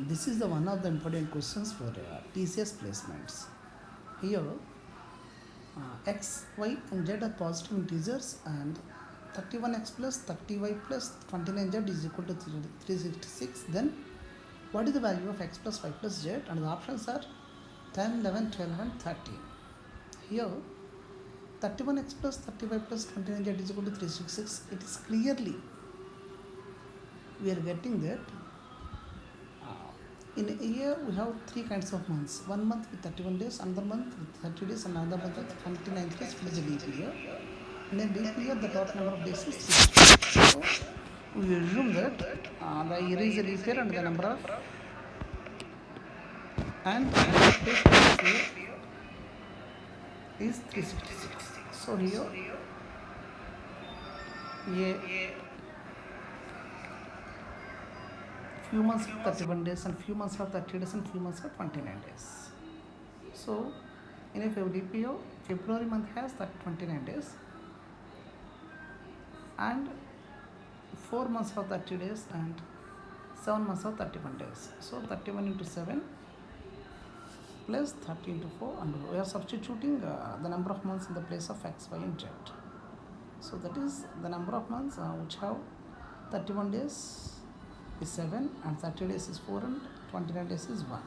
This is the one of the important questions for TCS placements. Here, x, y, and z are positive integers, and 31x plus 30y plus 29z is equal to 366. Then, what is the value of x plus y plus z? And the options are 10, 11, 12, and 13. Here, 31x plus 30y plus 29z is equal to 366. It is clearly we are getting that in a year we have three kinds of months. One month with 31 days, another month with 30 days, and another month with 29 days, which is a leap year. In a leap year, the total number of days is 3. So we assume that the year is a leap year and the number of days per year is 366. So here a few months have 31 days, and few months have 30 days, and few months have 29 days. So in a leap year, February month has 29 days, and 4 months have 30 days, and 7 months have 31 days. So 31 into 7 plus 30 into 4, and we are substituting the number of months in the place of x, y, and z. So that is the number of months which have 31 days is 7, and 30 days is 4, and 29 days is 1.